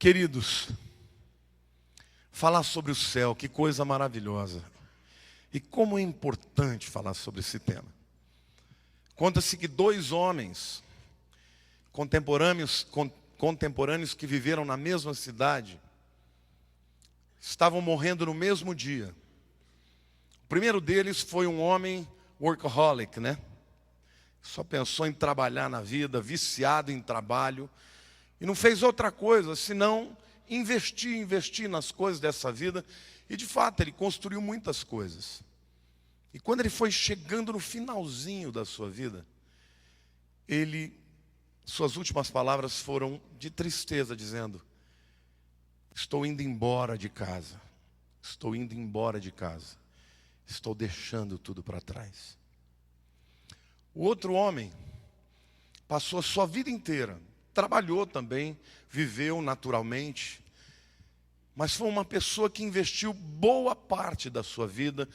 Queridos, falar sobre o céu, que coisa maravilhosa. E como é importante falar sobre esse tema. Conta-se que dois homens contemporâneos que viveram na mesma cidade estavam morrendo no mesmo dia. O primeiro deles foi um homem workaholic, né? Só pensou em trabalhar na vida, viciado em trabalho, e não fez outra coisa senão investir nas coisas dessa vida. E de fato ele construiu muitas coisas. E quando ele foi chegando no finalzinho da sua vida, suas últimas palavras foram de tristeza, dizendo: estou indo embora de casa, estou indo embora de casa, estou deixando tudo para trás. O outro homem passou a sua vida inteira, trabalhou também, viveu naturalmente, mas foi uma pessoa que investiu boa parte da sua vida,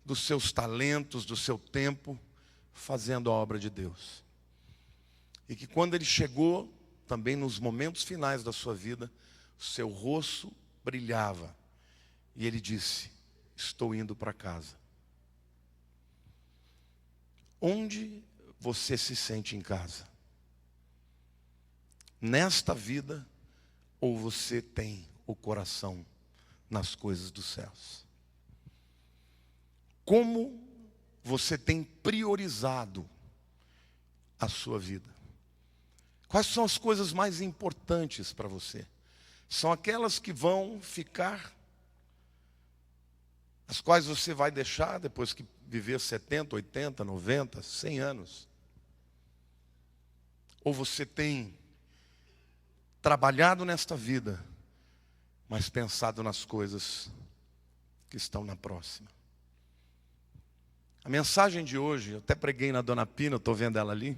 dos seus talentos, do seu tempo, fazendo a obra de Deus. E que quando ele chegou, também nos momentos finais da sua vida, o seu rosto brilhava. E ele disse: estou indo para casa. Onde você se sente em casa? Nesta vida, ou você tem o coração nas coisas dos céus? Como você tem priorizado a sua vida? Quais são as coisas mais importantes para você? São aquelas que vão ficar, as quais você vai deixar depois que viver 70, 80, 90, 100 anos? Ou você tem trabalhado nesta vida, mas pensado nas coisas que estão na próxima? A mensagem de hoje, eu até preguei na Dona Pina, estou vendo ela ali.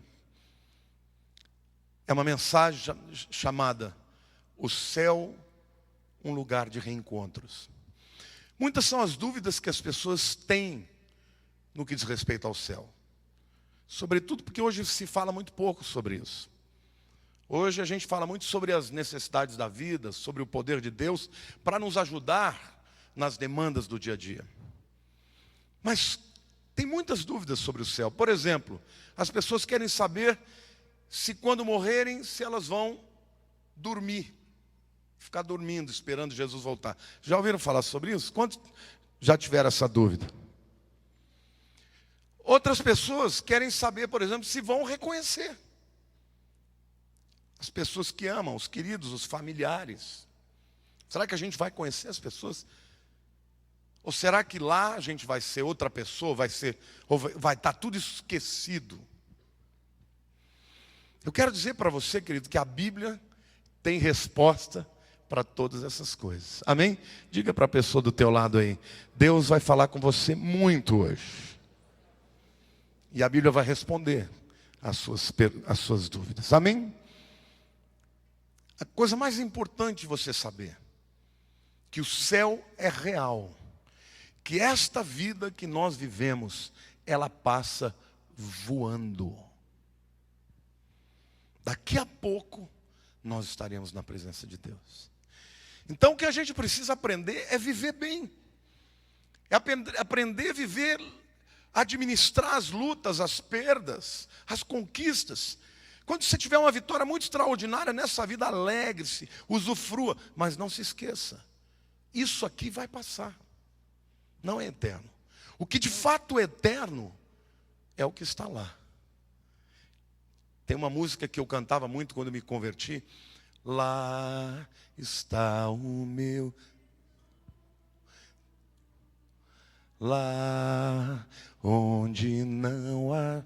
É uma mensagem chamada O Céu, um lugar de reencontros. Muitas são as dúvidas que as pessoas têm no que diz respeito ao céu. Sobretudo porque hoje se fala muito pouco sobre isso. Hoje a gente fala muito sobre as necessidades da vida, sobre o poder de Deus, para nos ajudar nas demandas do dia a dia. Mas tem muitas dúvidas sobre o céu. Por exemplo, as pessoas querem saber se quando morrerem, se elas vão dormir. Ficar dormindo, esperando Jesus voltar. Já ouviram falar sobre isso? Quantos já tiveram essa dúvida? Outras pessoas querem saber, por exemplo, se vão reconhecer as pessoas que amam, os queridos, os familiares. Será que a gente vai conhecer as pessoas? Ou será que lá a gente vai ser outra pessoa, vai estar tudo esquecido? Eu quero dizer para você, querido, que a Bíblia tem resposta para todas essas coisas. Amém? Diga para a pessoa do teu lado aí: Deus vai falar com você muito hoje. E a Bíblia vai responder as suas dúvidas. Amém? A coisa mais importante de você saber, que o céu é real. Que esta vida que nós vivemos, ela passa voando. Daqui a pouco, nós estaremos na presença de Deus. Então o que a gente precisa aprender é viver bem. É aprender a viver, administrar as lutas, as perdas, as conquistas. Quando você tiver uma vitória muito extraordinária nessa vida, alegre-se, usufrua. Mas não se esqueça, isso aqui vai passar. Não é eterno. O que de fato é eterno é o que está lá. Tem uma música que eu cantava muito quando me converti. Lá está o meu. Lá onde não há.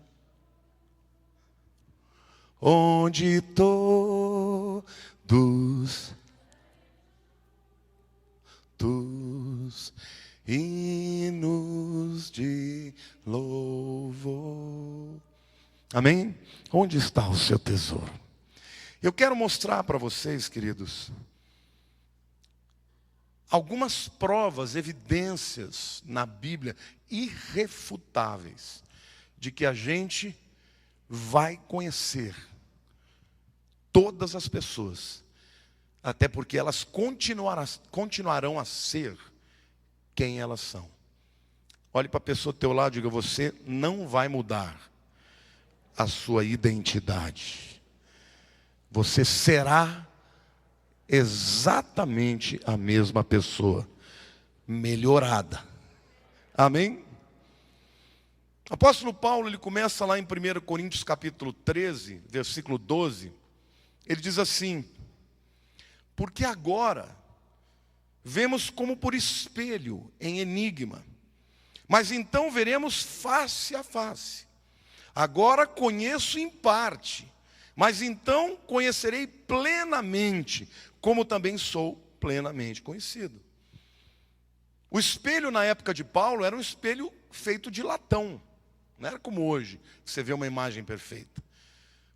Onde todos hinos de louvor. Amém? Onde está o seu tesouro? Eu quero mostrar para vocês, queridos, algumas provas, evidências na Bíblia irrefutáveis de que a gente vai conhecer todas as pessoas Até porque elas continuarão a ser quem elas são. Olhe para a pessoa do teu lado e diga: você não vai mudar a sua identidade. Você será exatamente a mesma pessoa, melhorada. Amém? O apóstolo Paulo, ele começa lá em 1 Coríntios capítulo 13, versículo 12. Ele diz assim: porque agora vemos como por espelho, em enigma, mas então veremos face a face. Agora conheço em parte, mas então conhecerei plenamente, como também sou plenamente conhecido. O espelho na época de Paulo era um espelho feito de latão. Não era como hoje, que você vê uma imagem perfeita.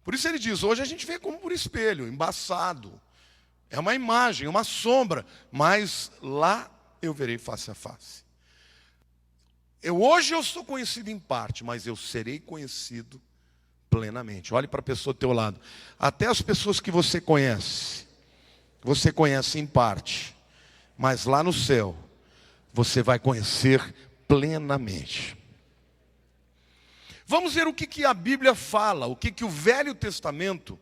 Por isso ele diz: hoje a gente vê como por espelho, embaçado. É uma imagem, uma sombra, mas lá eu verei face a face. Hoje eu sou conhecido em parte, mas eu serei conhecido plenamente. Olhe para a pessoa do teu lado. Até as pessoas que você conhece em parte, mas lá no céu você vai conhecer plenamente. Vamos ver o que a Bíblia fala, o que o Velho Testamento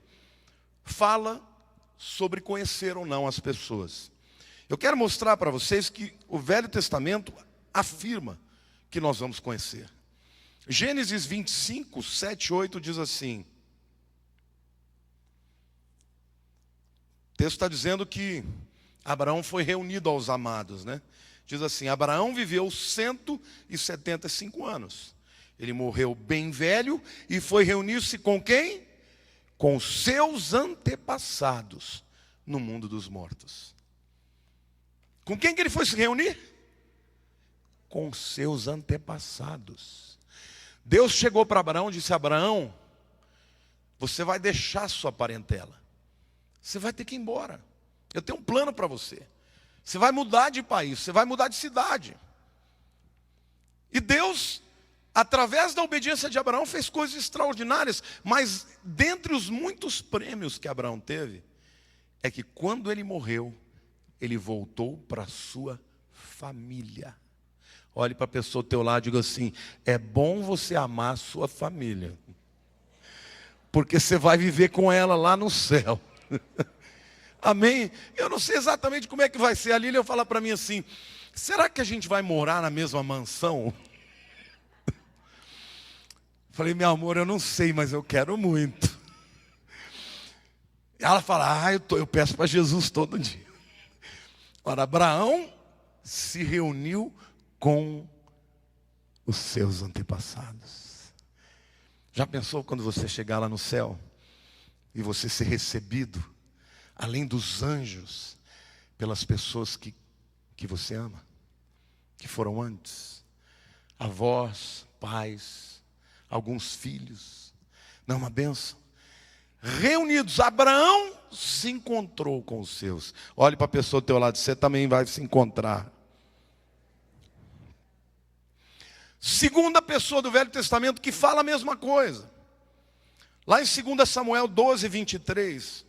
fala sobre conhecer ou não as pessoas. Eu quero mostrar para vocês que o Velho Testamento afirma que nós vamos conhecer. Gênesis 25, 7 e 8 diz assim. O texto está dizendo que Abraão foi reunido aos amados, né? Diz assim: Abraão viveu 175 anos. Ele morreu bem velho e foi reunir-se com quem? Com seus antepassados no mundo dos mortos. Com quem que ele foi se reunir? Com seus antepassados. Deus chegou para Abraão e disse: Abraão, você vai deixar sua parentela. Você vai ter que ir embora. Eu tenho um plano para você. Você vai mudar de país, você vai mudar de cidade. E Deus, através da obediência de Abraão, fez coisas extraordinárias. Mas dentre os muitos prêmios que Abraão teve, é que quando ele morreu, ele voltou para a sua família. Olhe para a pessoa do teu lado e diga assim: é bom você amar a sua família, porque você vai viver com ela lá no céu. Amém? Eu não sei exatamente como é que vai ser. A Lília fala para mim assim: será que a gente vai morar na mesma mansão? Falei: meu amor, eu não sei, mas eu quero muito. Ela fala: eu peço para Jesus todo dia. Ora, Abraão se reuniu com os seus antepassados. Já pensou quando você chegar lá no céu e você ser recebido, além dos anjos, pelas pessoas que você ama, que foram antes? Avós, pais, alguns filhos. Não é uma bênção? Reunidos, Abraão se encontrou com os seus. Olhe para a pessoa do teu lado, você também vai se encontrar. Segunda pessoa do Velho Testamento que fala a mesma coisa. Lá em 2 Samuel 12, 23.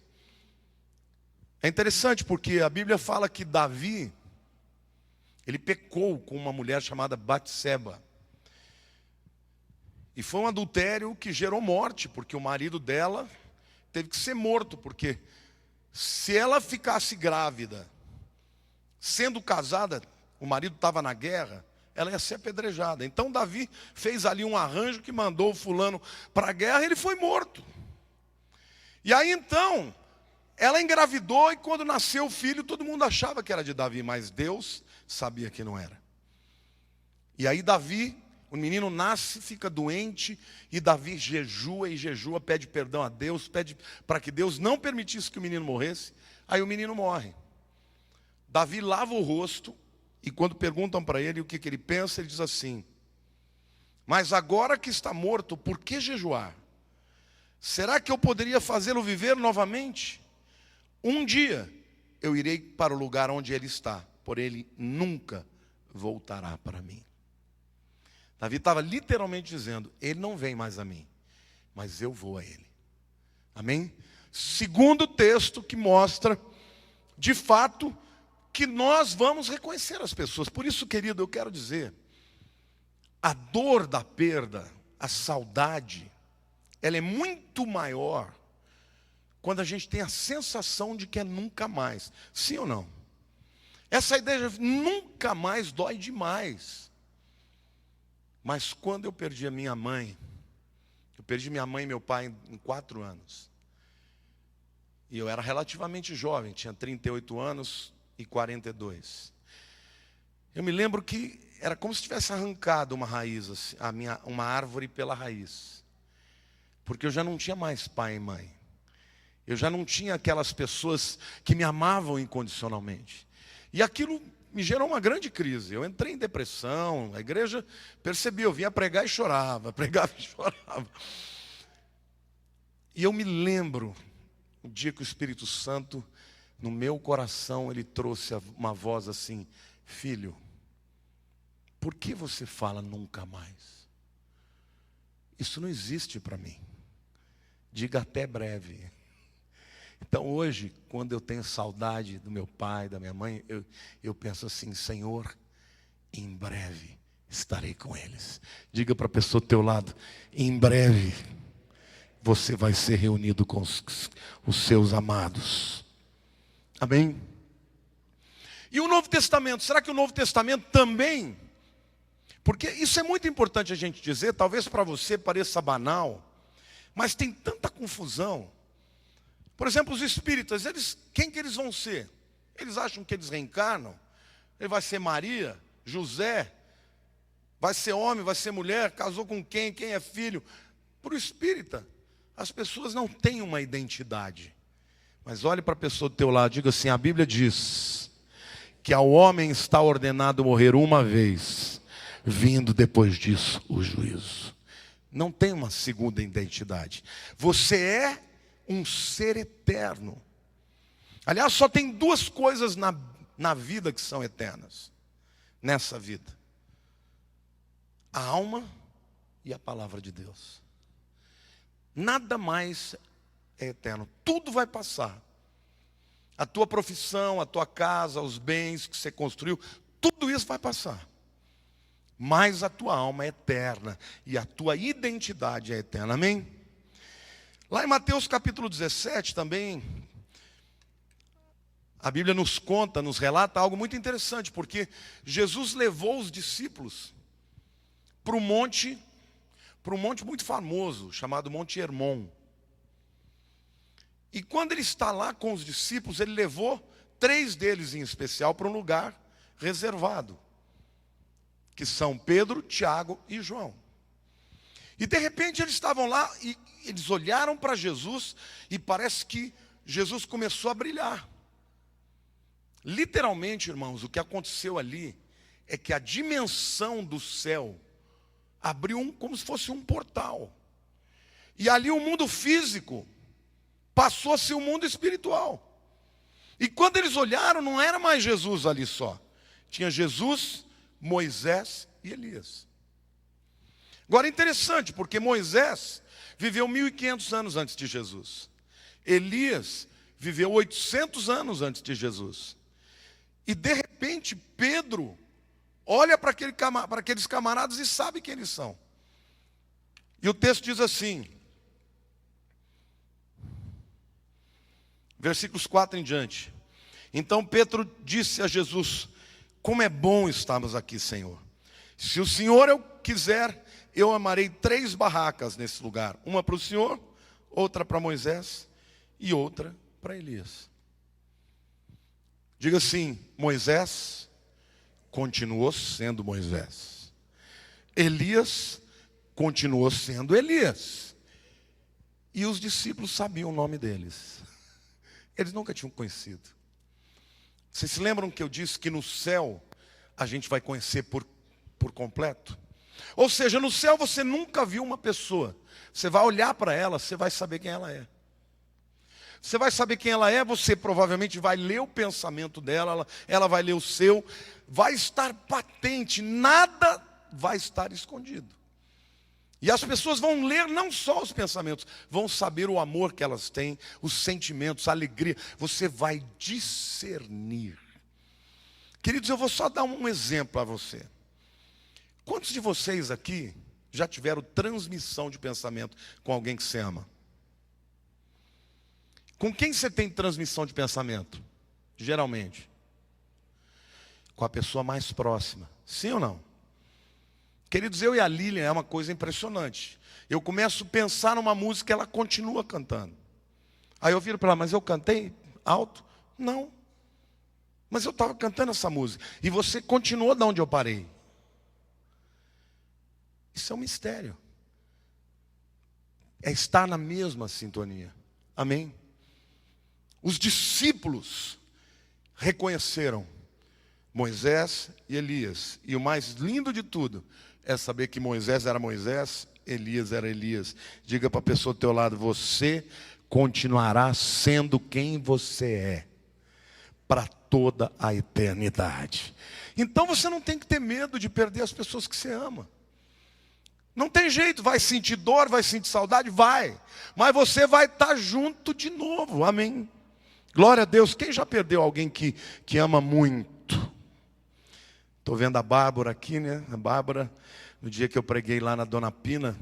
É interessante porque a Bíblia fala que Davi, ele pecou com uma mulher chamada Batseba. E foi um adultério que gerou morte, porque o marido dela teve que ser morto, porque se ela ficasse grávida, sendo casada, o marido estava na guerra, ela ia ser apedrejada. Então Davi fez ali um arranjo que mandou o fulano para a guerra e ele foi morto. E aí então, ela engravidou e quando nasceu o filho, todo mundo achava que era de Davi, mas Deus sabia que não era. E aí Davi, o menino nasce, fica doente, e Davi jejua e jejua, pede perdão a Deus, pede para que Deus não permitisse que o menino morresse. Aí o menino morre. Davi lava o rosto, e quando perguntam para ele o que ele pensa, ele diz assim: mas agora que está morto, por que jejuar? Será que eu poderia fazê-lo viver novamente? Um dia eu irei para o lugar onde ele está, porém ele nunca voltará para mim. Davi estava literalmente dizendo: ele não vem mais a mim, mas eu vou a ele. Amém? Segundo texto que mostra de fato, que nós vamos reconhecer as pessoas. Por isso, querido, eu quero dizer, a dor da perda, a saudade, ela é muito maior quando a gente tem a sensação de que é nunca mais. Sim ou não? Essa ideia de nunca mais dói demais. Mas quando eu perdi a minha mãe, eu perdi minha mãe e meu pai em 4 anos. E eu era relativamente jovem, tinha 38 anos e 42. Eu me lembro que era como se tivesse arrancado uma raiz, assim, uma árvore pela raiz. Porque eu já não tinha mais pai e mãe. Eu já não tinha aquelas pessoas que me amavam incondicionalmente. E aquilo me gerou uma grande crise. Eu entrei em depressão, a igreja percebeu, eu vinha pregar e chorava, pregava e chorava. E eu me lembro, o dia que o Espírito Santo, no meu coração, ele trouxe uma voz assim: filho, por que você fala nunca mais? Isso não existe para mim. Diga até breve. Então hoje, quando eu tenho saudade do meu pai, da minha mãe, eu penso assim: Senhor, em breve estarei com eles. Diga para a pessoa do teu lado: em breve você vai ser reunido com os seus amados. Amém? E o Novo Testamento, será que o Novo Testamento também? Porque isso é muito importante a gente dizer, talvez para você pareça banal, mas tem tanta confusão. Por exemplo, os espíritas, quem que eles vão ser? Eles acham que eles reencarnam? Ele vai ser Maria, José, vai ser homem, vai ser mulher, casou com quem é filho? Para o espírita, as pessoas não têm uma identidade. Mas olhe para a pessoa do teu lado, diga assim: a Bíblia diz que ao homem está ordenado morrer uma vez, vindo depois disso o juízo. Não tem uma segunda identidade. Você é um ser eterno. Aliás, só tem 2 coisas na vida que são eternas. Nessa vida: a alma e a palavra de Deus. Nada mais é eterno. Tudo vai passar. A tua profissão, a tua casa, os bens que você construiu, tudo isso vai passar. Mas a tua alma é eterna e a tua identidade é eterna. Amém? Lá em Mateus capítulo 17 também, a Bíblia nos conta, nos relata algo muito interessante, porque Jesus levou os discípulos para um monte muito famoso, chamado Monte Hermon. E quando ele está lá com os discípulos, ele levou 3 deles em especial para um lugar reservado, que são Pedro, Tiago e João. E de repente eles estavam lá e eles olharam para Jesus e parece que Jesus começou a brilhar. Literalmente, irmãos, o que aconteceu ali é que a dimensão do céu abriu como se fosse um portal. E ali o mundo físico passou a ser o mundo espiritual. E quando eles olharam, não era mais Jesus ali só. Tinha Jesus, Moisés e Elias. Agora é interessante, porque Moisés viveu 1500 anos antes de Jesus. Elias viveu 800 anos antes de Jesus. E de repente Pedro olha para aqueles camaradas e sabe quem eles são. E o texto diz assim, versículos 4 em diante: então Pedro disse a Jesus: como é bom estarmos aqui, Senhor. Se o Senhor quiser, eu amarei 3 barracas nesse lugar. Uma para o Senhor, outra para Moisés e outra para Elias. Diga assim: Moisés continuou sendo Moisés. Elias continuou sendo Elias. E os discípulos sabiam o nome deles. Eles nunca tinham conhecido. Vocês se lembram que eu disse que no céu a gente vai conhecer por completo? Ou seja, no céu você nunca viu uma pessoa. Você vai olhar para ela, você vai saber quem ela é. Você vai saber quem ela é, você provavelmente vai ler o pensamento dela, ela vai ler o seu. Vai estar patente, nada vai estar escondido. E as pessoas vão ler não só os pensamentos, vão saber o amor que elas têm, os sentimentos, a alegria. Você vai discernir. Queridos, eu vou só dar um exemplo a você. Quantos de vocês aqui já tiveram transmissão de pensamento com alguém que você ama? Com quem você tem transmissão de pensamento? Geralmente. Com a pessoa mais próxima. Sim ou não? Queridos, eu e a Lilian é uma coisa impressionante. Eu começo a pensar numa música e ela continua cantando. Aí eu viro para ela, mas eu cantei alto? Não. Mas eu estava cantando essa música. E você continuou de onde eu parei. Isso é um mistério. É estar na mesma sintonia. Amém? Os discípulos reconheceram Moisés e Elias. E o mais lindo de tudo é saber que Moisés era Moisés, Elias era Elias. Diga para a pessoa do teu lado, você continuará sendo quem você é para toda a eternidade. Então você não tem que ter medo de perder as pessoas que você ama. Não tem jeito, vai sentir dor, vai sentir saudade, vai. Mas você vai estar junto de novo, amém. Glória a Deus. Quem já perdeu alguém que ama muito? Estou vendo a Bárbara aqui, né? A Bárbara, no dia que eu preguei lá na Dona Pina,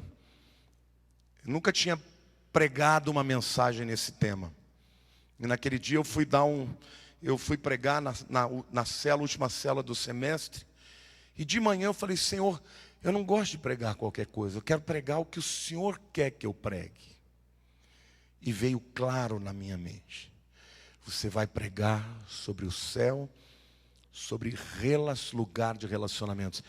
eu nunca tinha pregado uma mensagem nesse tema. E naquele dia eu fui pregar na célula, última célula do semestre. E de manhã eu falei, Senhor, eu não gosto de pregar qualquer coisa. Eu quero pregar o que o Senhor quer que eu pregue. E veio claro na minha mente. Você vai pregar sobre o céu, sobre lugar de relacionamentos.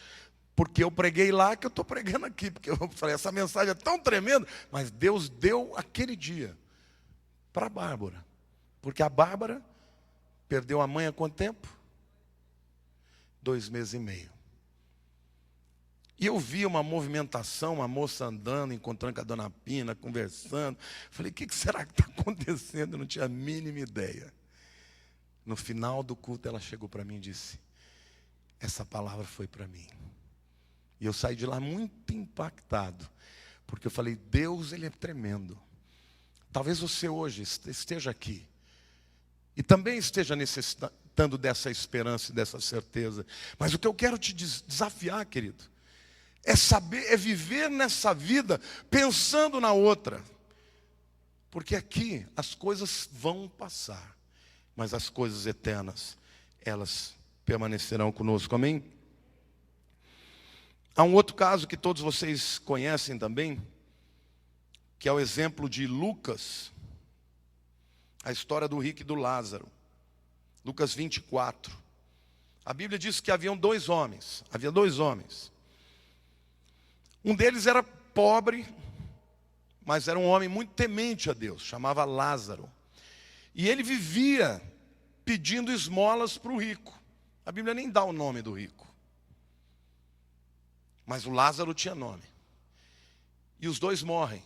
Porque eu preguei lá que eu estou pregando aqui. Porque eu falei, essa mensagem é tão tremenda. Mas Deus deu aquele dia para a Bárbara. Porque a Bárbara perdeu a mãe há quanto tempo? 2 meses e meio. E eu vi uma movimentação, uma moça andando, encontrando com a Dona Pina, conversando. Falei, o que será que está acontecendo? Eu não tinha a mínima ideia. No final do culto ela chegou para mim e disse, essa palavra foi para mim. E eu saí de lá muito impactado. Porque eu falei, Deus, Ele é tremendo. Talvez você hoje esteja aqui. E também esteja necessitando dessa esperança e dessa certeza. Mas o que eu quero te desafiar, querido, é saber, é viver nessa vida pensando na outra. Porque aqui as coisas vão passar. Mas as coisas eternas, elas permanecerão conosco, amém? Há um outro caso que todos vocês conhecem também, que é o exemplo de Lucas, a história do rico e do Lázaro. Lucas 24. A Bíblia diz que havia dois homens. Um deles era pobre, mas era um homem muito temente a Deus, chamava Lázaro. E ele vivia pedindo esmolas para o rico. A Bíblia nem dá o nome do rico. Mas o Lázaro tinha nome. E os dois morrem.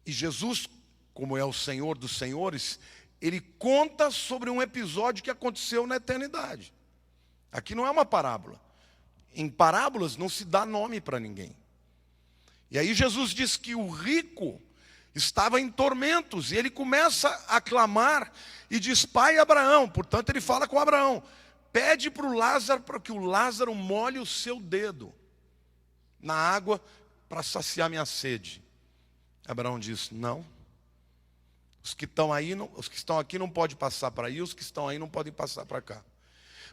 E Jesus, como é o Senhor dos senhores, Ele conta sobre um episódio que aconteceu na eternidade. Aqui não é uma parábola. Em parábolas não se dá nome para ninguém. E aí Jesus diz que o rico estava em tormentos, e ele começa a clamar, e diz, pai Abraão, portanto ele fala com Abraão, pede para o Lázaro, para que o Lázaro molhe o seu dedo na água, para saciar minha sede. Abraão diz, não, os que estão aqui não podem passar para aí, os que estão aí não podem passar para cá.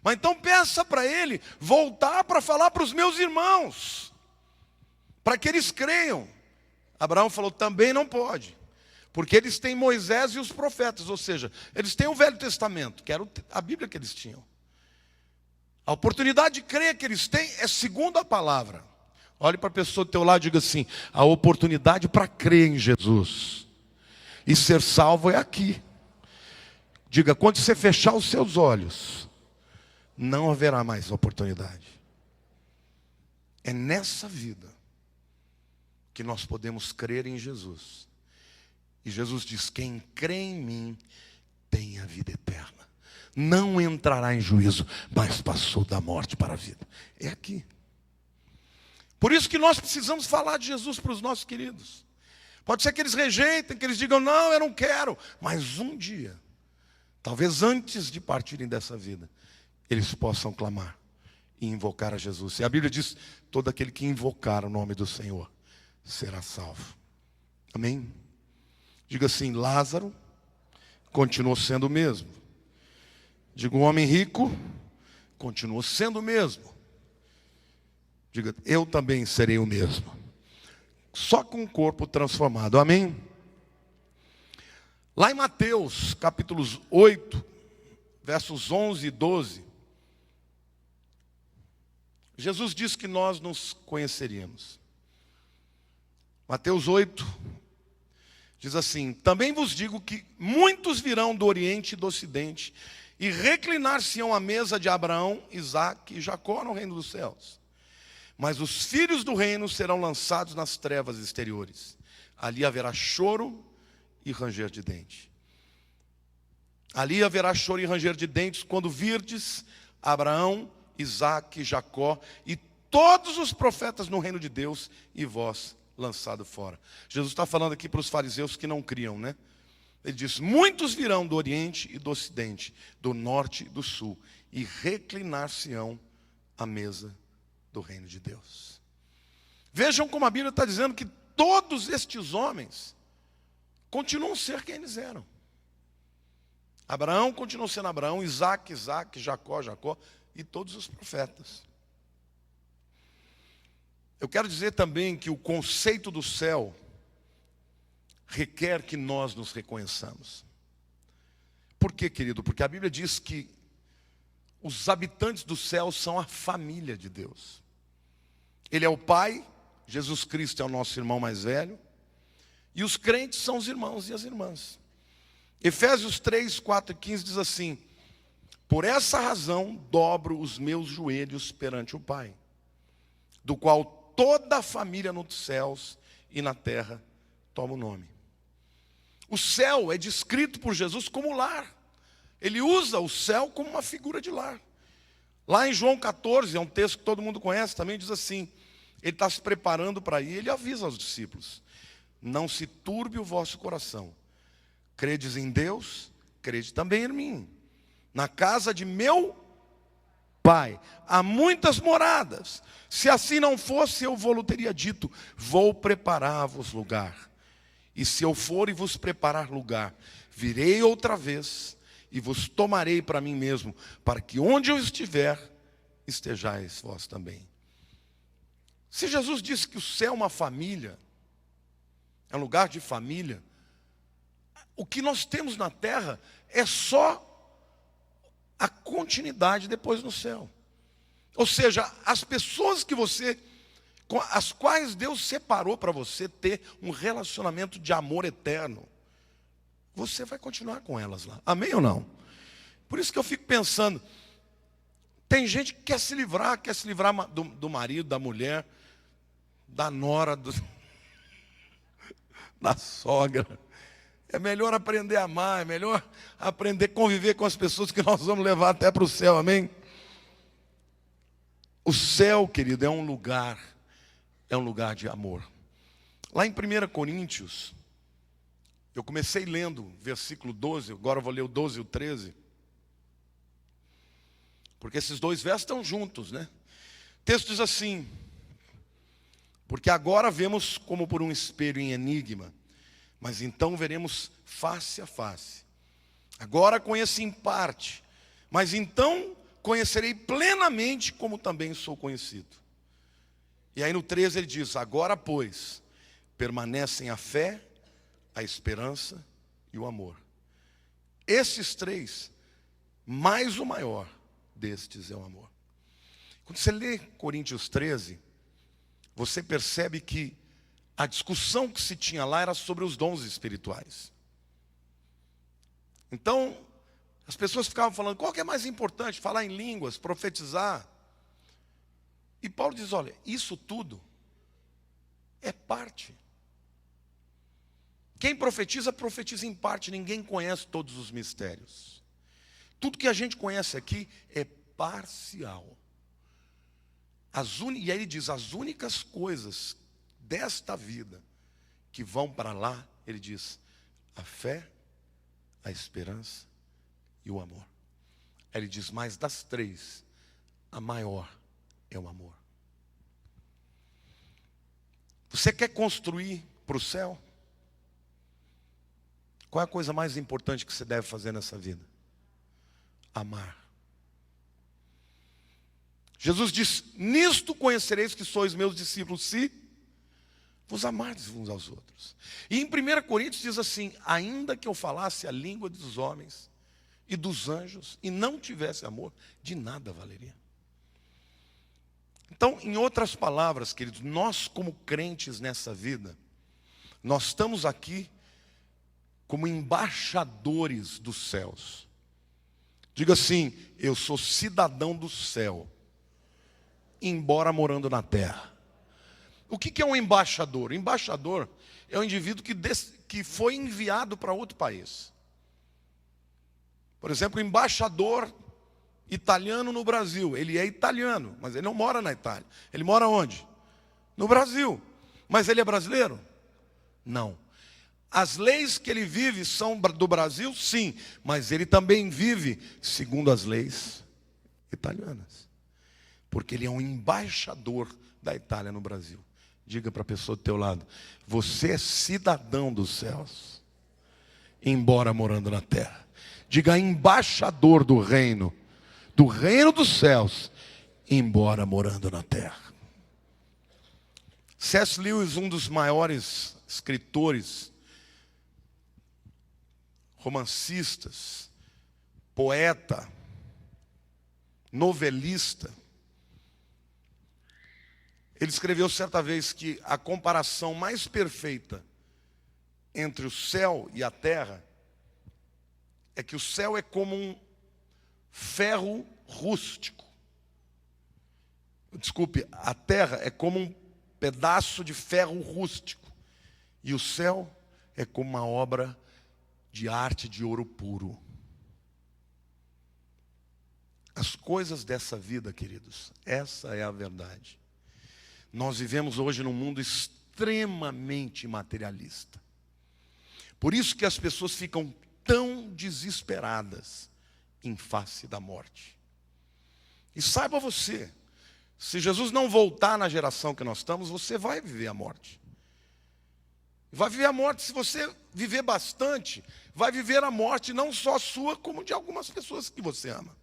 Mas então peça para ele voltar para falar para os meus irmãos, para que eles creiam. Abraão falou, também não pode, porque eles têm Moisés e os profetas, ou seja, eles têm o Velho Testamento, que era a Bíblia que eles tinham. A oportunidade de crer que eles têm é segundo a palavra. Olhe para a pessoa do teu lado e diga assim, a oportunidade para crer em Jesus e ser salvo é aqui. Diga, quando você fechar os seus olhos, não haverá mais oportunidade. É nessa vida que nós podemos crer em Jesus. E Jesus diz, quem crê em mim tem a vida eterna. Não entrará em juízo, mas passou da morte para a vida. É aqui. Por isso que nós precisamos falar de Jesus para os nossos queridos. Pode ser que eles rejeitem, que eles digam, não, eu não quero. Mas um dia, talvez antes de partirem dessa vida, eles possam clamar e invocar a Jesus. E a Bíblia diz, todo aquele que invocar o nome do Senhor será salvo. Amém? Diga assim, Lázaro continuou sendo o mesmo. Diga, o homem rico continuou sendo o mesmo. Diga, eu também serei o mesmo. Só com o corpo transformado. Amém? Lá em Mateus, capítulos 8, versos 11 e 12, Jesus disse que nós nos conheceríamos. Mateus 8, diz assim, também vos digo que muitos virão do Oriente e do Ocidente e reclinar-se-ão à mesa de Abraão, Isaque e Jacó no reino dos céus. Mas os filhos do reino serão lançados nas trevas exteriores. Ali haverá choro e ranger de dente. Ali haverá choro e ranger de dentes quando virdes Abraão, Isaque, Jacó e todos os profetas no reino de Deus e vós lançado fora. Jesus está falando aqui para os fariseus que não criam, né? Ele diz, muitos virão do Oriente e do Ocidente, do Norte e do Sul, e reclinar-se-ão à mesa do reino de Deus. Vejam como a Bíblia está dizendo que todos estes homens continuam a ser quem eles eram. Abraão continuou sendo Abraão, Isaque, Jacó, e todos os profetas. Eu quero dizer também que o conceito do céu requer que nós nos reconheçamos. Por quê, querido? Porque a Bíblia diz que os habitantes do céu são a família de Deus. Ele é o Pai, Jesus Cristo é o nosso irmão mais velho, e os crentes são os irmãos e as irmãs. Efésios 3, 4 e 15 diz assim, por essa razão dobro os meus joelhos perante o Pai, do qual toda a família nos céus e na terra toma o nome. O céu é descrito por Jesus como lar. Ele usa o céu como uma figura de lar. Lá em João 14, é um texto que todo mundo conhece, também diz assim, ele está se preparando para ir, ele avisa aos discípulos, não se turbe o vosso coração. Credes em Deus, crede também em mim. Na casa de meu Pai há muitas moradas. Se assim não fosse, eu vou-lhe teria dito, vou preparar-vos lugar. E se eu for e vos preparar lugar, virei outra vez e vos tomarei para mim mesmo, para que onde eu estiver, estejais vós também. Se Jesus disse que o céu é uma família, é um lugar de família, o que nós temos na terra é só a continuidade depois no céu. Ou seja, as pessoas que você, com as quais Deus separou para você ter um relacionamento de amor eterno, você vai continuar com elas lá. Amém ou não? Por isso que eu fico pensando, tem gente que quer se livrar do marido, da mulher, da nora, da sogra. É melhor aprender a amar, é melhor aprender a conviver com as pessoas que nós vamos levar até para o céu, amém? O céu, querido, é um lugar de amor. Lá em 1 Coríntios, eu comecei lendo versículo 12, agora eu vou ler o 12 e o 13. Porque esses dois versos estão juntos, né? O texto diz assim, porque agora vemos como por um espelho em enigma, mas então veremos face a face. Agora conheço em parte, mas então conhecerei plenamente como também sou conhecido. E aí no 13 ele diz, agora pois, permanecem a fé, a esperança e o amor. Esses três, mais o maior destes é o amor. Quando você lê Coríntios 13, você percebe que a discussão que se tinha lá era sobre os dons espirituais. Então, as pessoas ficavam falando, qual que é mais importante? Falar em línguas, profetizar. E Paulo diz, olha, isso tudo é parte. Quem profetiza, profetiza em parte, ninguém conhece todos os mistérios. Tudo que a gente conhece aqui é parcial. E aí ele diz, as únicas coisas desta vida que vão para lá, ele diz, a fé, a esperança e o amor. Aí ele diz, mas das três, a maior é o amor. Você quer construir para o céu? Qual é a coisa mais importante que você deve fazer nessa vida? Amar. Jesus diz, nisto conhecereis que sois meus discípulos, se vos amardes uns aos outros. E em 1 Coríntios diz assim, ainda que eu falasse a língua dos homens e dos anjos, e não tivesse amor, de nada valeria. Então, em outras palavras, queridos, nós como crentes nessa vida, nós estamos aqui como embaixadores dos céus. Diga assim, eu sou cidadão do céu, embora morando na terra. O que é um embaixador? O embaixador é um indivíduo que foi enviado para outro país. Por exemplo, o embaixador italiano no Brasil. Ele é italiano, mas ele não mora na Itália. Ele mora onde? No Brasil. Mas ele é brasileiro? Não. As leis que ele vive são do Brasil? Sim. Mas ele também vive segundo as leis italianas. Porque ele é um embaixador da Itália no Brasil. Diga para a pessoa do teu lado, você é cidadão dos céus, embora morando na terra. Diga, embaixador do reino dos céus, embora morando na terra. C.S. Lewis, um dos maiores escritores, romancistas, poeta, novelista, ele escreveu certa vez que a comparação mais perfeita entre o céu e a terra é que o céu é como um ferro rústico. Desculpe, a terra é como um pedaço de ferro rústico. E o céu é como uma obra de arte de ouro puro. As coisas dessa vida, queridos, essa é a verdade. Nós vivemos hoje num mundo extremamente materialista. Por isso que as pessoas ficam tão desesperadas em face da morte. E saiba você, se Jesus não voltar na geração que nós estamos, você vai viver a morte. Vai viver a morte, se você viver bastante, vai viver a morte não só sua, como de algumas pessoas que você ama.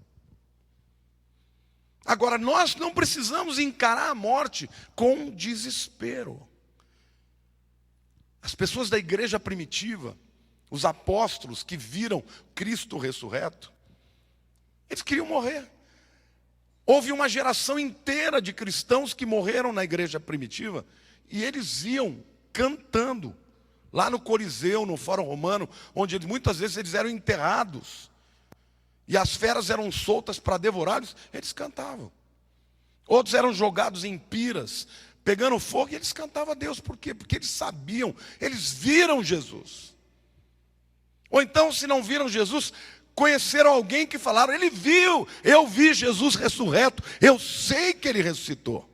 Agora, nós não precisamos encarar a morte com desespero. As pessoas da igreja primitiva, os apóstolos que viram Cristo ressurreto, eles queriam morrer. Houve uma geração inteira de cristãos que morreram na igreja primitiva, e eles iam cantando, lá no Coliseu, no Fórum Romano, onde muitas vezes eles eram enterrados, e as feras eram soltas para devorá-los, eles cantavam. Outros eram jogados em piras, pegando fogo, e eles cantavam a Deus. Por quê? Porque eles sabiam, eles viram Jesus. Ou então, se não viram Jesus, conheceram alguém que falaram, ele viu, eu vi Jesus ressurreto, eu sei que ele ressuscitou.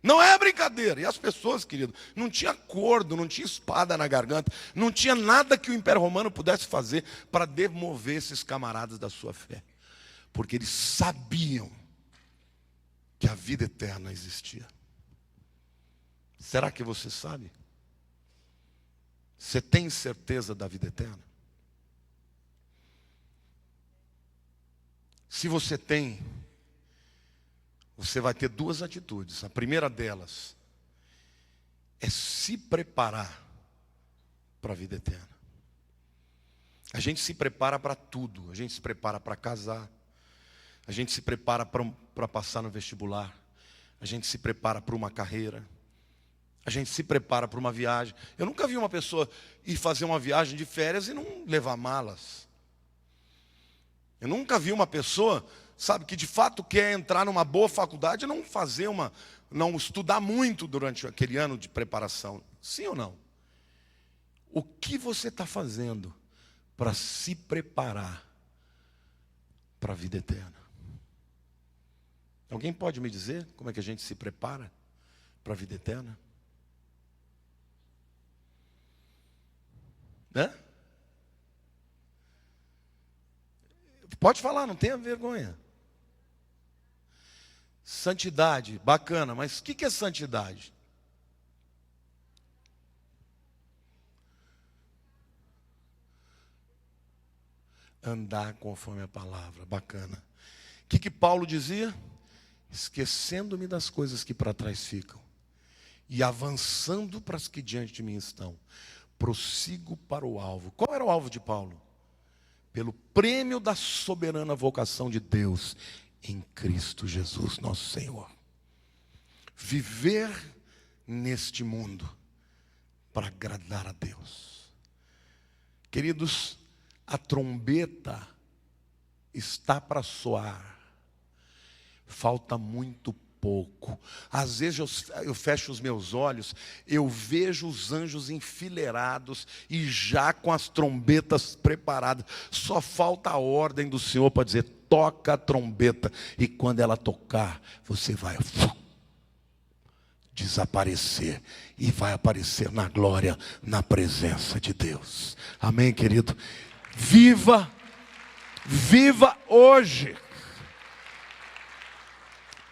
Não é brincadeira. E as pessoas, querido, não tinha cordo, não tinha espada na garganta, não tinha nada que o Império Romano pudesse fazer para demover esses camaradas da sua fé. Porque eles sabiam que a vida eterna existia. Será que você sabe? Você tem certeza da vida eterna? Se você tem, você vai ter duas atitudes. A primeira delas é se preparar para a vida eterna. A gente se prepara para tudo. A gente se prepara para casar. A gente se prepara para passar no vestibular. A gente se prepara para uma carreira. A gente se prepara para uma viagem. Eu nunca vi uma pessoa ir fazer uma viagem de férias e não levar malas. Eu nunca vi uma pessoa, sabe, que de fato quer entrar numa boa faculdade e não estudar muito durante aquele ano de preparação. Sim ou não? O que você está fazendo para se preparar para a vida eterna? Alguém pode me dizer como é que a gente se prepara para a vida eterna? Né? Pode falar, não tenha vergonha. Santidade, bacana, mas o que é santidade? Andar conforme a palavra, bacana. O que Paulo dizia? Esquecendo-me das coisas que para trás ficam e avançando para as que diante de mim estão, prossigo para o alvo. Qual era o alvo de Paulo? Pelo prêmio da soberana vocação de Deus em Cristo Jesus, nosso Senhor. Viver neste mundo para agradar a Deus. Queridos, a trombeta está para soar. Falta muito pouco. Às vezes eu fecho os meus olhos, eu vejo os anjos enfileirados e já com as trombetas preparadas. Só falta a ordem do Senhor para dizer: toca a trombeta. E quando ela tocar, você vai desaparecer e vai aparecer na glória, na presença de Deus. Amém, querido? Viva hoje.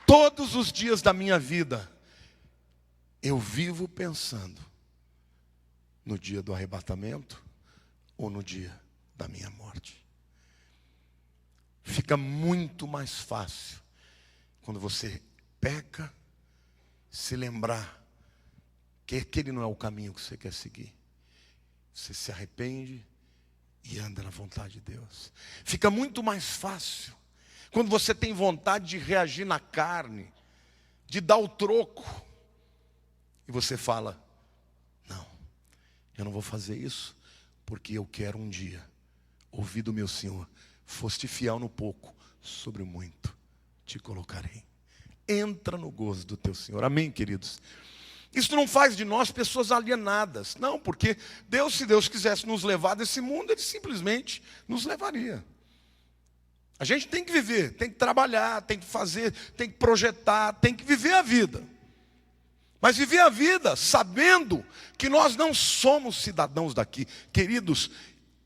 Todos os dias da minha vida, eu vivo pensando no dia do arrebatamento ou no dia da minha morte. Fica muito mais fácil quando você peca, se lembrar que aquele não é o caminho que você quer seguir. Você se arrepende e anda na vontade de Deus. Fica muito mais fácil quando você tem vontade de reagir na carne, de dar o troco, e você fala: não, eu não vou fazer isso, porque eu quero um dia ouvir do meu Senhor: foste fiel no pouco, sobre o muito te colocarei. Entra no gozo do teu Senhor. Amém, queridos? Isso não faz de nós pessoas alienadas. Não, porque Deus, se Deus quisesse nos levar desse mundo, Ele simplesmente nos levaria. A gente tem que viver, tem que trabalhar, tem que fazer, tem que projetar, tem que viver a vida. Mas viver a vida sabendo que nós não somos cidadãos daqui. Queridos,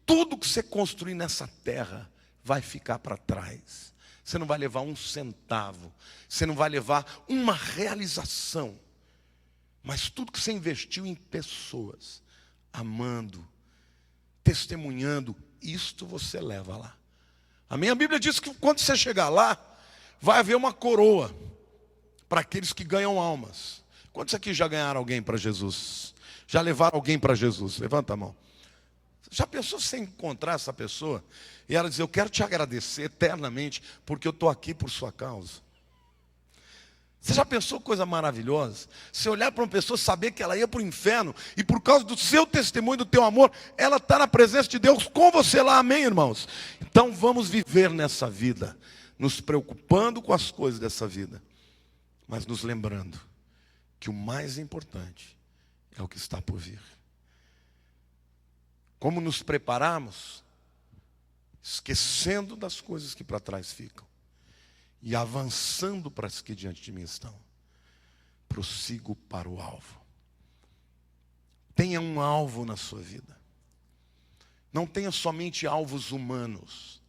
tudo que você construir nessa terra vai ficar para trás. Você não vai levar um centavo, você não vai levar uma realização. Mas tudo que você investiu em pessoas, amando, testemunhando, isto você leva lá. A minha Bíblia diz que quando você chegar lá, vai haver uma coroa para aqueles que ganham almas. Quantos aqui já ganharam alguém para Jesus? Já levaram alguém para Jesus? Levanta a mão. Já pensou se você encontrar essa pessoa e ela dizer: eu quero te agradecer eternamente porque eu estou aqui por sua causa? Você já pensou coisa maravilhosa? Você olhar para uma pessoa, saber que ela ia para o inferno e por causa do seu testemunho, do teu amor, ela está na presença de Deus com você lá, amém, irmãos? Então vamos viver nessa vida, nos preocupando com as coisas dessa vida, mas nos lembrando que o mais importante é o que está por vir. Como nos prepararmos? Esquecendo das coisas que para trás ficam e avançando para as que diante de mim estão. Prossigo para o alvo. Tenha um alvo na sua vida. Não tenha somente alvos humanos.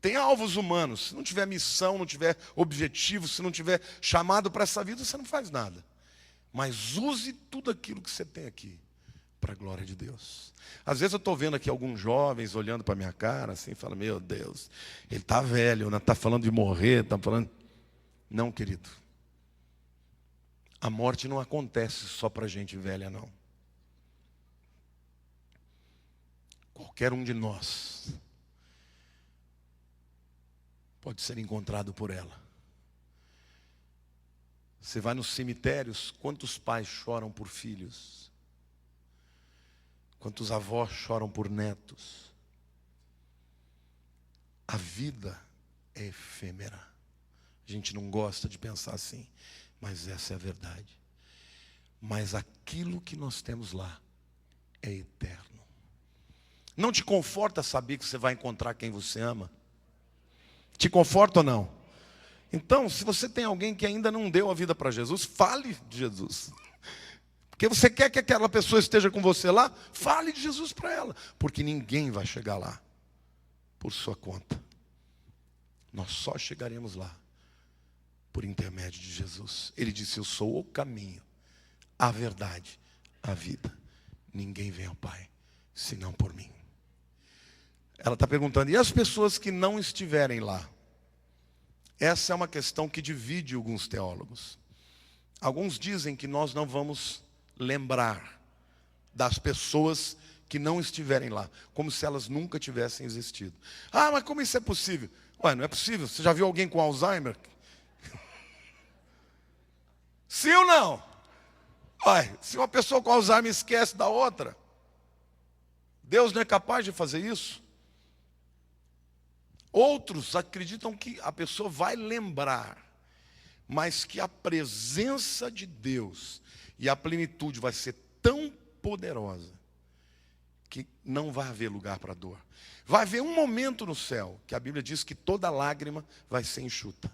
Tenha alvos humanos. Se não tiver missão, não tiver objetivo, se não tiver chamado para essa vida, você não faz nada. Mas use tudo aquilo que você tem aqui para a glória de Deus. Às vezes eu estou vendo aqui alguns jovens olhando para a minha cara assim, fala: meu Deus, ele está velho, não está falando de morrer, está falando... Não, querido. A morte não acontece só para gente velha, não. Qualquer um de nós pode ser encontrado por ela. Você vai nos cemitérios, quantos pais choram por filhos? Quantos avós choram por netos? A vida é efêmera. A gente não gosta de pensar assim, mas essa é a verdade. Mas aquilo que nós temos lá é eterno. Não te conforta saber que você vai encontrar quem você ama? Te conforta ou não? Então, se você tem alguém que ainda não deu a vida para Jesus, fale de Jesus. Porque você quer que aquela pessoa esteja com você lá, fale de Jesus para ela. Porque ninguém vai chegar lá por sua conta. Nós só chegaremos lá por intermédio de Jesus. Ele disse: eu sou o caminho, a verdade, a vida. Ninguém vem ao Pai senão por mim. Ela está perguntando: e as pessoas que não estiverem lá? Essa é uma questão que divide alguns teólogos. Alguns dizem que nós não vamos lembrar das pessoas que não estiverem lá, como se elas nunca tivessem existido. Ah, mas como isso é possível? Ué, não é possível. Você já viu alguém com Alzheimer? Sim ou não? Ué, se uma pessoa com Alzheimer esquece da outra, Deus não é capaz de fazer isso? Outros acreditam que a pessoa vai lembrar, mas que a presença de Deus e a plenitude vai ser tão poderosa que não vai haver lugar para dor. Vai haver um momento no céu que a Bíblia diz que toda lágrima vai ser enxuta.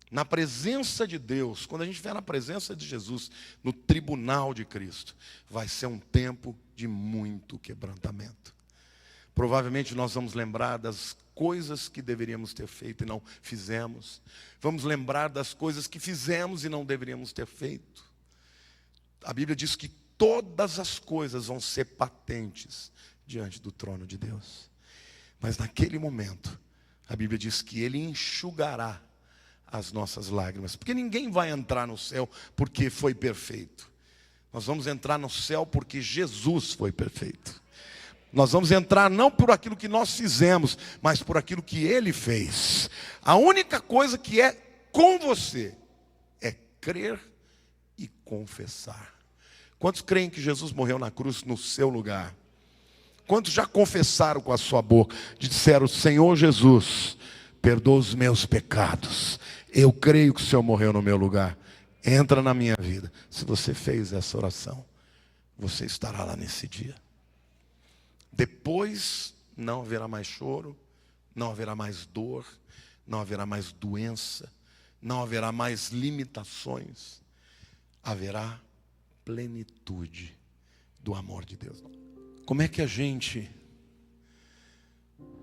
Na presença de Deus, quando a gente estiver na presença de Jesus, no tribunal de Cristo, vai ser um tempo de muito quebrantamento. Provavelmente nós vamos lembrar das coisas que deveríamos ter feito e não fizemos. Vamos lembrar das coisas que fizemos e não deveríamos ter feito. A Bíblia diz que todas as coisas vão ser patentes diante do trono de Deus. Mas naquele momento, a Bíblia diz que Ele enxugará as nossas lágrimas. Porque ninguém vai entrar no céu porque foi perfeito. Nós vamos entrar no céu porque Jesus foi perfeito. Nós vamos entrar não por aquilo que nós fizemos, mas por aquilo que Ele fez. A única coisa que é com você é crer e confessar. Quantos creem que Jesus morreu na cruz no seu lugar? Quantos já confessaram com a sua boca, disseram: Senhor Jesus, perdoa os meus pecados. Eu creio que o Senhor morreu no meu lugar. Entra na minha vida. Se você fez essa oração, você estará lá nesse dia. Depois não haverá mais choro, não haverá mais dor, não haverá mais doença, não haverá mais limitações. Haverá plenitude do amor de Deus. Como é que a gente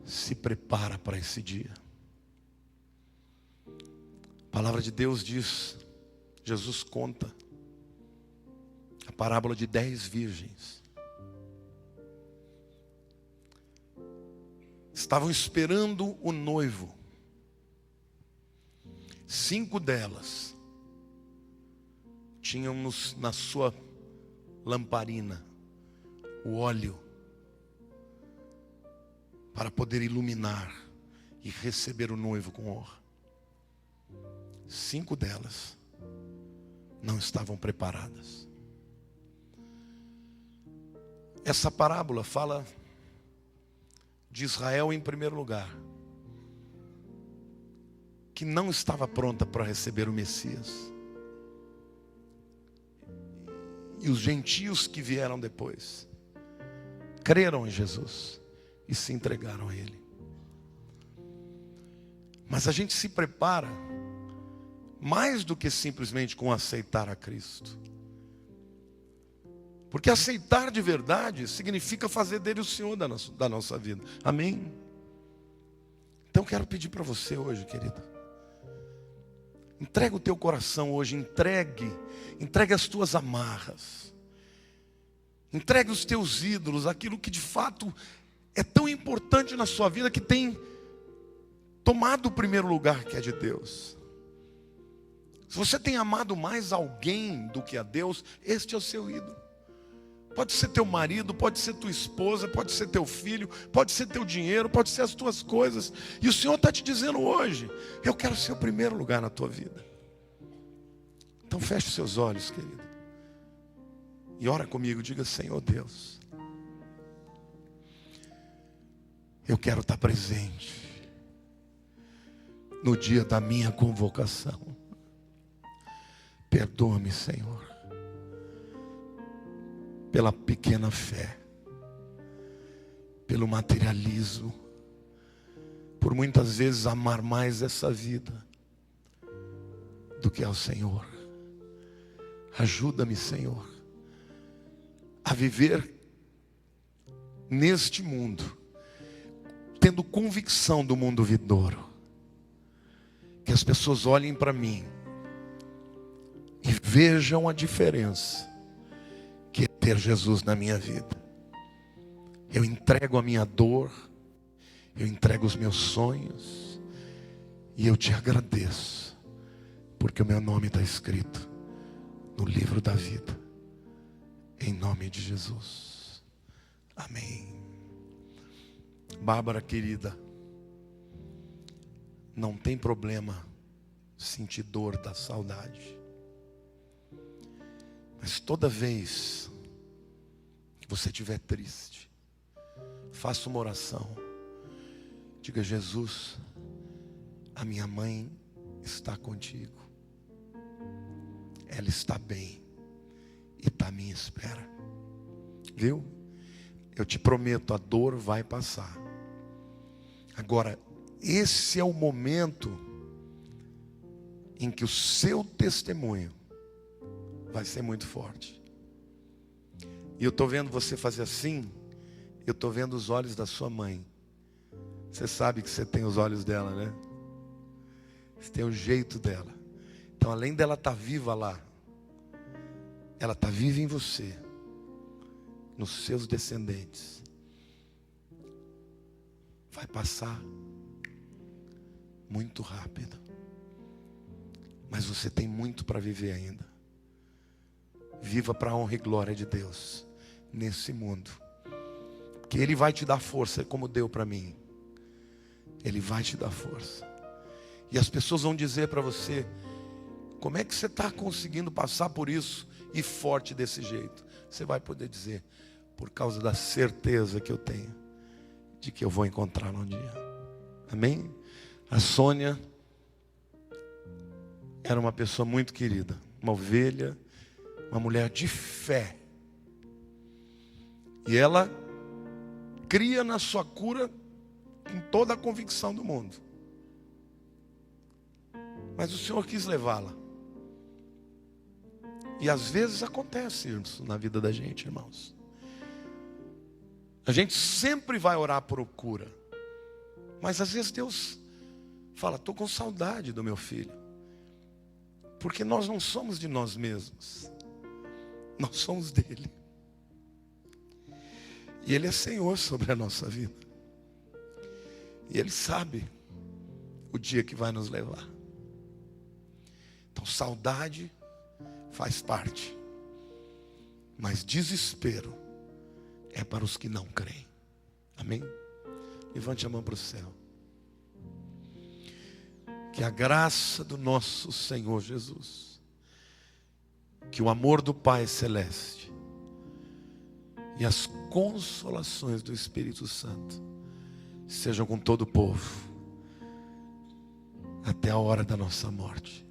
se prepara para esse dia? A palavra de Deus diz, Jesus conta a parábola de 10 virgens. Estavam esperando o noivo. 5 delas tinham na sua lamparina o óleo para poder iluminar e receber o noivo com honra. 5 delas não estavam preparadas. Essa parábola fala de Israel em primeiro lugar, que não estava pronta para receber o Messias. E os gentios que vieram depois creram em Jesus e se entregaram a Ele. Mas a gente se prepara mais do que simplesmente com aceitar a Cristo. Porque aceitar de verdade significa fazer dele o Senhor da nossa vida. Amém? Então quero pedir para você hoje, querido. Entrega o teu coração hoje, entregue as tuas amarras. Entregue os teus ídolos, aquilo que de fato é tão importante na sua vida, que tem tomado o primeiro lugar, que é de Deus. Se você tem amado mais alguém do que a Deus, este é o seu ídolo. Pode ser teu marido, pode ser tua esposa, pode ser teu filho, pode ser teu dinheiro, pode ser as tuas coisas. E o Senhor está te dizendo hoje: eu quero ser o primeiro lugar na tua vida. Então feche os seus olhos, querido, e ora comigo. Diga: Senhor Deus, eu quero estar presente no dia da minha convocação. Perdoa-me, Senhor, pela pequena fé, pelo materialismo, por por muitas vezes amar mais essa vida do que ao Senhor. Ajuda-me, Senhor, a viver neste mundo, tendo convicção do mundo vindouro. Que as pessoas olhem para mim e vejam a diferença que é ter Jesus na minha vida. Eu entrego a minha dor, eu entrego os meus sonhos, e eu te agradeço, porque o meu nome está escrito no livro da vida, em nome de Jesus. Amém. Bárbara querida, não tem problema sentir dor da saudade, mas toda vez que você estiver triste, faça uma oração. Diga: Jesus, a minha mãe está contigo. Ela está bem e está à minha espera. Viu? Eu te prometo, a dor vai passar. Agora, esse é o momento em que o seu testemunho vai ser muito forte. E eu estou vendo você fazer assim. Eu estou vendo os olhos da sua mãe. Você sabe que você tem os olhos dela, né? Você tem o jeito dela. Então, além dela estar viva lá, ela está viva em você, nos seus descendentes. Vai passar muito rápido, mas você tem muito para viver ainda. Viva para a honra e glória de Deus nesse mundo, que Ele vai te dar força como deu para mim. Ele vai te dar força. E as pessoas vão dizer para você: como é que você está conseguindo passar por isso e forte desse jeito? Você vai poder dizer: por causa da certeza que eu tenho de que eu vou encontrá-lo um dia. Amém? A Sônia era uma pessoa muito querida, uma ovelha, uma mulher de fé. E ela cria na sua cura com toda a convicção do mundo. Mas o Senhor quis levá-la. E às vezes acontece isso na vida da gente, irmãos. A gente sempre vai orar por cura. Mas às vezes Deus fala: estou com saudade do meu filho. Porque nós não somos de nós mesmos. Nós somos dele. E Ele é Senhor sobre a nossa vida. E Ele sabe o dia que vai nos levar. Então, saudade faz parte. Mas desespero é para os que não creem. Amém? Levante a mão para o céu. Que a graça do nosso Senhor Jesus, que o amor do Pai Celeste e as consolações do Espírito Santo sejam com todo o povo até a hora da nossa morte.